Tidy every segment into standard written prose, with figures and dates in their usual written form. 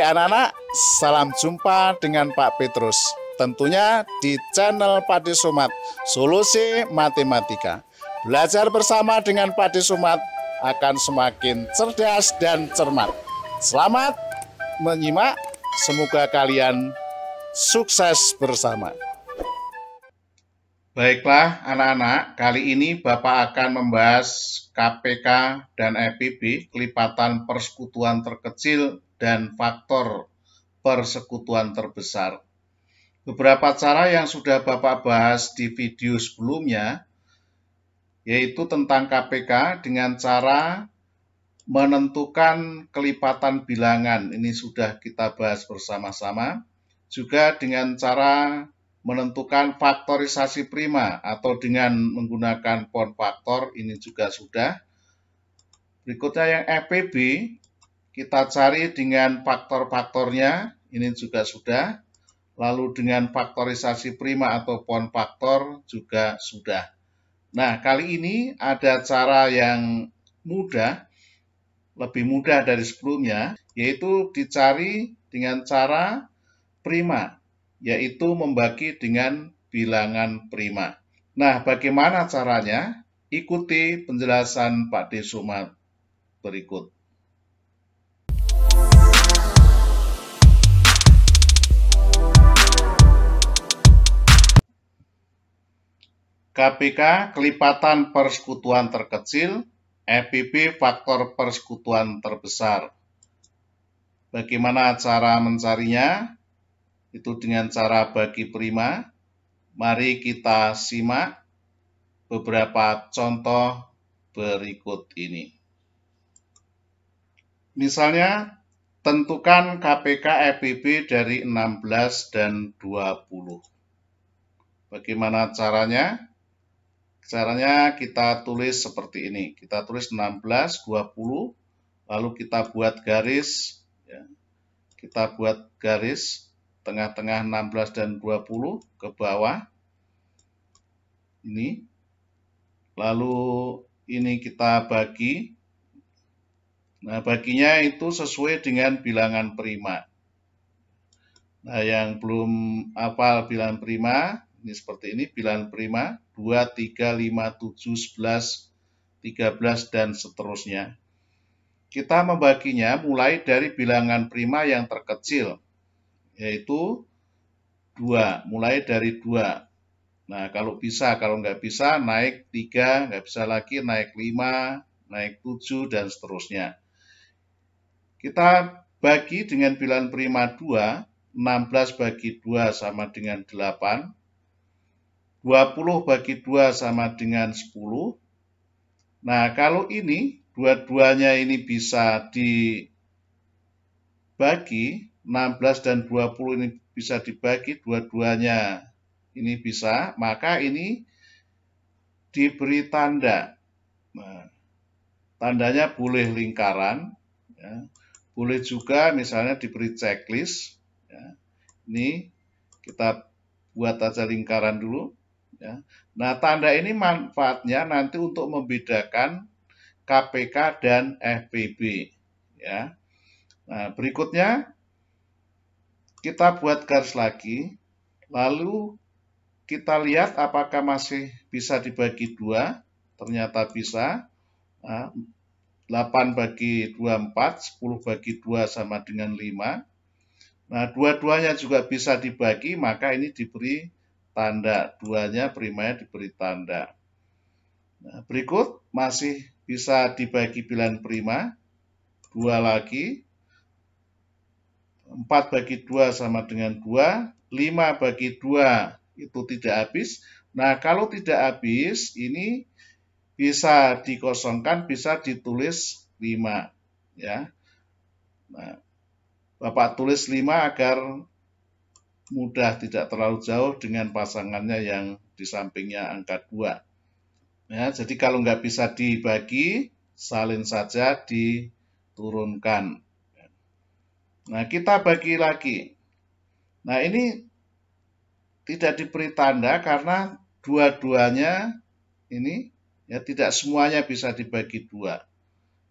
anak-anak, salam jumpa dengan Pak Petrus. Tentunya di channel Padi Sumat, Solusi Matematika. Belajar bersama dengan Padi Sumat akan semakin cerdas dan cermat. Selamat menyimak, semoga kalian sukses bersama. Baiklah anak-anak, kali ini Bapak akan membahas KPK dan FPB, kelipatan persekutuan terkecil dan faktor persekutuan terbesar. Beberapa cara yang sudah Bapak bahas di video sebelumnya, yaitu tentang KPK dengan cara menentukan kelipatan bilangan. Ini sudah kita bahas bersama-sama. Juga dengan cara menentukan faktorisasi prima atau dengan menggunakan pound faktor, ini juga sudah. Berikutnya yang FPB, kita cari dengan faktor-faktornya, ini juga sudah. Lalu dengan faktorisasi prima atau pound faktor juga sudah. Nah, kali ini ada cara yang mudah, lebih mudah dari sebelumnya, yaitu dicari dengan cara prima, yaitu membagi dengan bilangan prima. Nah, bagaimana caranya? Ikuti penjelasan Pak D. Sumat berikut. KPK, kelipatan persekutuan terkecil, FPB, faktor persekutuan terbesar. Bagaimana cara mencarinya? Itu dengan cara bagi prima. Mari kita simak beberapa contoh berikut ini. Misalnya, tentukan KPK FPB dari 16 dan 20. Bagaimana caranya? Caranya kita tulis seperti ini. Kita tulis 16, 20, lalu kita buat garis. Ya. Kita buat garis tengah-tengah 16 dan 20 ke bawah. Ini. Lalu ini kita bagi. Nah, baginya itu sesuai dengan bilangan prima. Nah, yang belum hafal bilangan prima, ini seperti ini, bilangan prima, 2, 3, 5, 7, 11, 13, dan seterusnya. Kita membaginya mulai dari bilangan prima yang terkecil, yaitu 2, mulai dari 2. Nah, kalau bisa, kalau nggak bisa, naik 3, nggak bisa lagi, naik 5, naik 7, dan seterusnya. Kita bagi dengan bilangan prima 2, 16 bagi 2 sama dengan 8, 20 bagi 2 sama dengan 10. Nah, kalau ini, dua-duanya ini bisa dibagi, 16 dan 20 ini bisa dibagi, dua-duanya ini bisa, maka ini diberi tanda. Nah, tandanya boleh lingkaran, ya. Boleh juga misalnya diberi checklist. Ya. Ini kita buat aja lingkaran dulu. Ya. Nah, tanda ini manfaatnya nanti untuk membedakan KPK dan FPB. Ya. Nah, berikutnya kita buat garis lagi, lalu kita lihat apakah masih bisa dibagi 2, ternyata bisa. Nah, 8 bagi 2, 4, 10 bagi 2 sama dengan 5. Nah, dua-duanya juga bisa dibagi, maka ini diberi tanda. Duanya, primanya diberi tanda. Nah, berikut masih bisa dibagi bilangan prima. 2 lagi. 4 bagi 2 sama dengan 2. 5 bagi 2 itu tidak habis. Nah, kalau tidak habis, ini bisa dikosongkan, bisa ditulis 5. Ya. Nah, Bapak tulis 5 agar mudah, tidak terlalu jauh dengan pasangannya yang di sampingnya angka 2. Ya, jadi kalau nggak bisa dibagi, salin saja diturunkan. Nah, kita bagi lagi. Nah, ini tidak diberi tanda karena dua-duanya ini ya tidak semuanya bisa dibagi 2.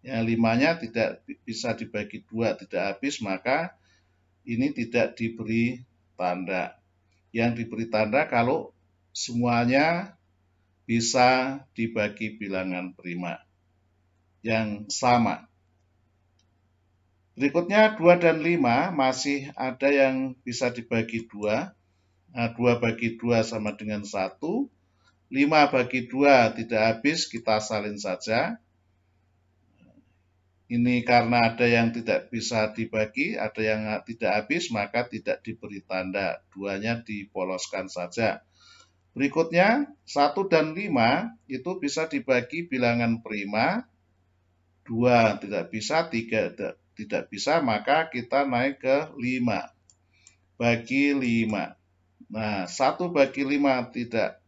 Ya, 5-nya tidak bisa dibagi 2, tidak habis, maka ini tidak diberi tanda. Yang diberi tanda kalau semuanya bisa dibagi bilangan prima yang sama. Berikutnya 2 dan 5 masih ada yang bisa dibagi 2. Nah, 2 bagi 2 sama dengan 1. 5 bagi 2 tidak habis, kita salin saja. Ini karena ada yang tidak bisa dibagi, ada yang tidak habis, maka tidak diberi tanda. Duanya dipoloskan saja. Berikutnya, 1 dan 5 itu bisa dibagi bilangan prima. 2 tidak bisa, 3 tidak bisa, maka kita naik ke 5. Bagi 5. Nah, 1 bagi 5 tidak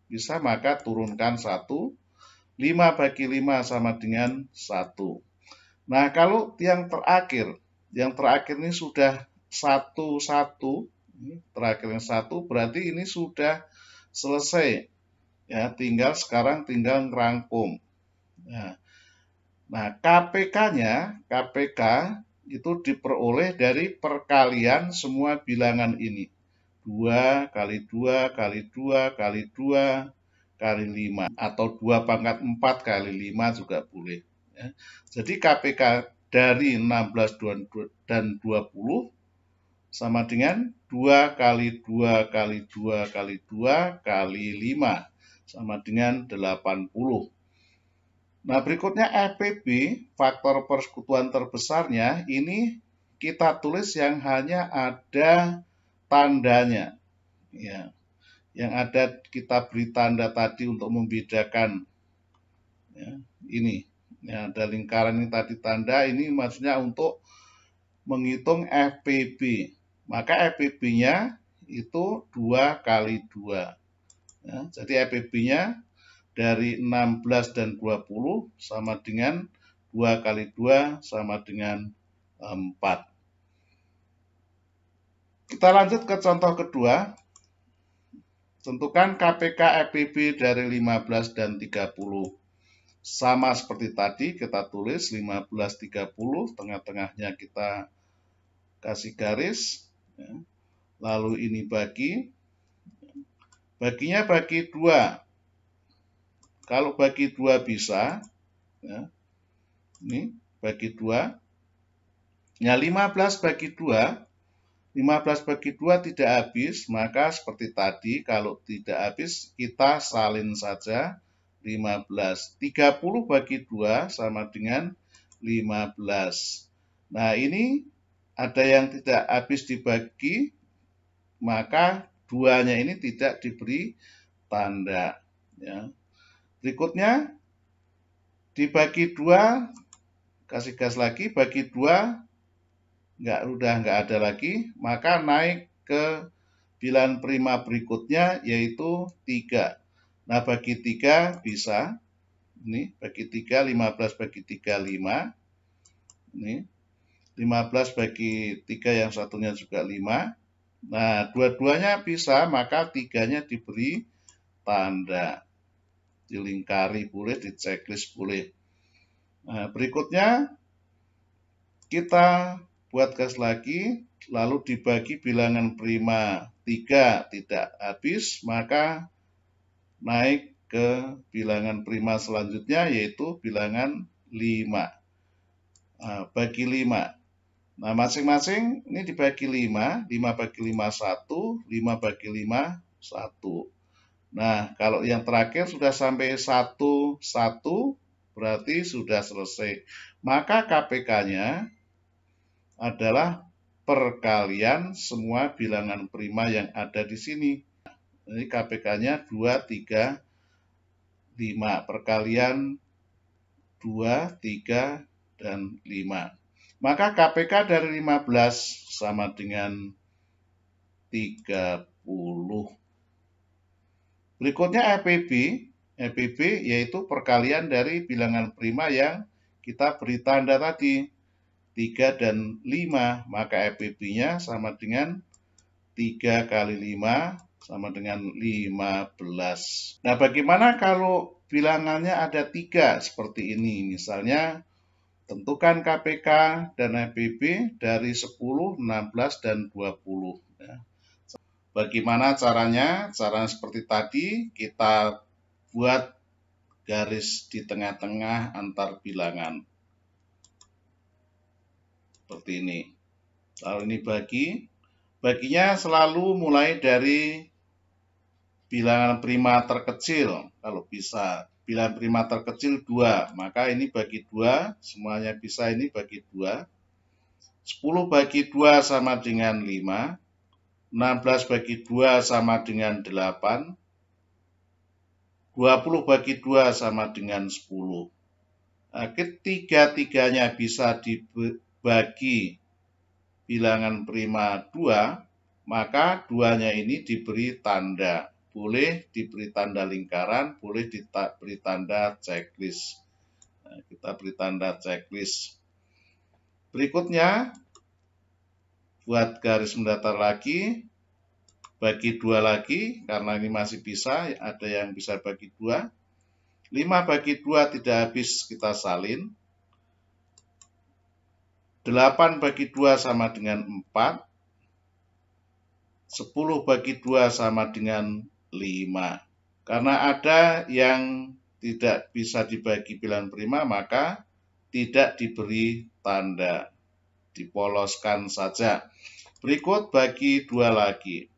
bisa, maka turunkan 1. 5 bagi 5 sama dengan 1. Nah, kalau yang terakhir ini sudah 1, terakhir yang 1, berarti ini sudah selesai. Ya, sekarang tinggal ngerangkum. Nah, KPK itu diperoleh dari perkalian semua bilangan ini. 2 kali 2 kali 2 kali 2 kali 5. Atau 2 pangkat 4 kali 5 juga boleh. Ya. Jadi KPK dari 16 dan 20 sama dengan 2 kali 2 kali 2 kali 2 kali 5 sama dengan 80. Nah, berikutnya FPB, faktor persekutuan terbesarnya, ini kita tulis yang hanya ada tandanya. Ya. Yang ada kita beri tanda tadi untuk membedakan. Ya, ini. Ya, ada lingkaran ini tadi tanda, ini maksudnya untuk menghitung FPB. Maka FPB-nya itu 2 kali 2. Ya, jadi FPB-nya dari 16 dan 20 sama dengan 2 kali 2 sama dengan 4. Kita lanjut ke contoh kedua. Tentukan KPK FPB dari 15 dan 30. Sama seperti tadi, kita tulis 15, 30, tengah-tengahnya kita kasih garis. Lalu ini bagi. Baginya bagi 2. Kalau bagi 2 bisa, ya, ini bagi 2. Ya, 15 bagi 2. 15 bagi 2 tidak habis, maka seperti tadi, kalau tidak habis, kita salin saja 15. 30 bagi 2 sama dengan 15. Nah, ini ada yang tidak habis dibagi, maka 2-nya ini tidak diberi tanda. Ya. Berikutnya, dibagi 2, kasih gas lagi, bagi 2, udah nggak ada lagi, maka naik ke bilangan prima berikutnya, yaitu 3. Nah, bagi 3 bisa. Ini bagi 3, 15 bagi 3, 5. Ini 15 bagi 3 yang satunya juga 5. Nah, dua-duanya bisa, maka 3-nya diberi tanda. Dilingkari boleh, di checklist boleh. Nah, berikutnya kita buat gas lagi, lalu dibagi bilangan prima 3 tidak habis, maka naik ke bilangan prima selanjutnya, yaitu bilangan 5. Nah, bagi 5. Nah, masing-masing ini dibagi 5. 5 bagi 5, 1. 5 bagi 5, 1. Nah, kalau yang terakhir sudah sampai 1, 1, berarti sudah selesai. Maka KPK-nya adalah perkalian semua bilangan prima yang ada di sini. Ini KPK-nya 2, 3, 5, perkalian 2, 3, dan 5. Maka KPK dari 15 sama dengan 30. Berikutnya FPB yaitu perkalian dari bilangan prima yang kita beri tanda tadi, 3 dan 5. Maka FPB-nya sama dengan 3 kali 5 sama dengan 15. Nah, bagaimana kalau bilangannya ada 3 seperti ini? Misalnya Tentukan KPK dan EPB dari 10, 16, dan 20. Bagaimana caranya? Caranya seperti tadi, kita buat garis di tengah-tengah antar bilangan. Seperti ini. Lalu ini baginya selalu mulai dari bilangan prima terkecil, kalau bisa. Bilangan prima terkecil 2, maka ini bagi 2, semuanya bisa ini bagi 2. 10 bagi 2 sama dengan 5. 16 bagi 2 sama dengan 8. 20 bagi 2 sama dengan 10. Nah, ketiga-tiganya bisa dibagi bilangan prima 2, maka 2-nya ini diberi tanda. Boleh diberi tanda lingkaran, boleh diberi tanda checklist. Nah, kita beri tanda checklist. Berikutnya, buat garis mendatar lagi, bagi 2 lagi, karena ini masih bisa, ada yang bisa bagi 2. 5 bagi 2 tidak habis, kita salin. 8 bagi 2 sama dengan 4. 10 bagi 2 sama dengan 5. Karena ada yang tidak bisa dibagi bilangan prima, maka tidak diberi tanda. Dipoloskan saja. Berikut bagi 2 lagi.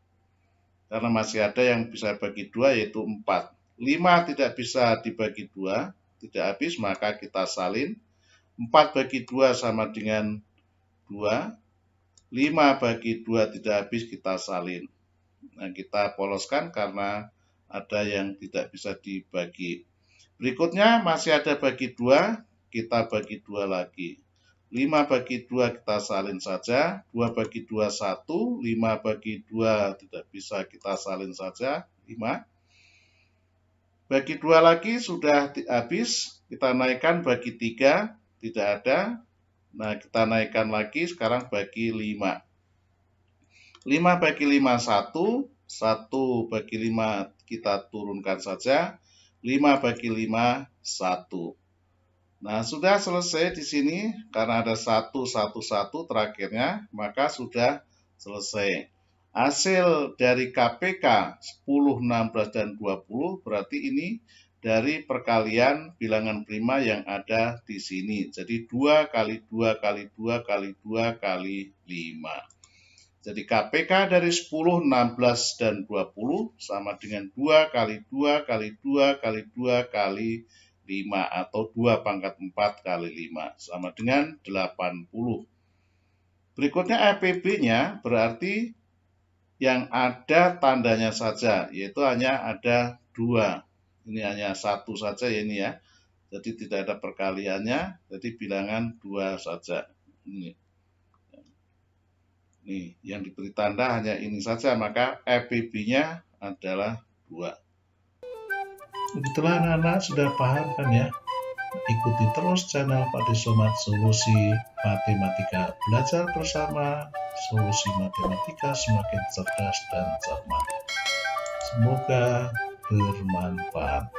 Karena masih ada yang bisa bagi 2, yaitu 4. 5 tidak bisa dibagi 2, tidak habis, maka kita salin. 4 bagi 2 sama dengan 2. 5 bagi 2 tidak habis, kita salin. Nah, kita poloskan karena ada yang tidak bisa dibagi. Berikutnya masih ada bagi 2, kita bagi 2 lagi. 5 bagi 2 kita salin saja, 2 bagi 2 1, 5 bagi 2 tidak bisa, kita salin saja, 5. Bagi 2 lagi sudah habis, kita naikkan bagi 3, tidak ada. Nah, kita naikkan lagi, sekarang bagi 5. 5 bagi 5 1, 1 bagi 5 kita turunkan saja, 5 bagi 5 1. Nah, sudah selesai di sini, karena ada 1, 1, 1 terakhirnya, maka sudah selesai. Hasil dari KPK 10, 16, dan 20 berarti ini dari perkalian bilangan prima yang ada di sini. Jadi 2 kali 2 kali 2 kali 2 kali 5. Jadi KPK dari 10, 16, dan 20 sama dengan 2 kali 2 kali 2 kali 2 kali 5 atau 2 pangkat 4 kali 5 sama dengan 80. Berikutnya EPB-nya berarti yang ada tandanya saja, yaitu hanya ada 2. Ini hanya 1 saja ya ini ya. Jadi tidak ada perkaliannya, jadi bilangan 2 saja. Ini yang diberi tanda hanya ini saja, maka EPB-nya adalah 2. Begitulah anak-anak, sudah paham kan ya? Ikuti terus channel Pak De Somad Solusi Matematika. Belajar bersama, solusi matematika semakin cerdas dan cermat. Semoga bermanfaat.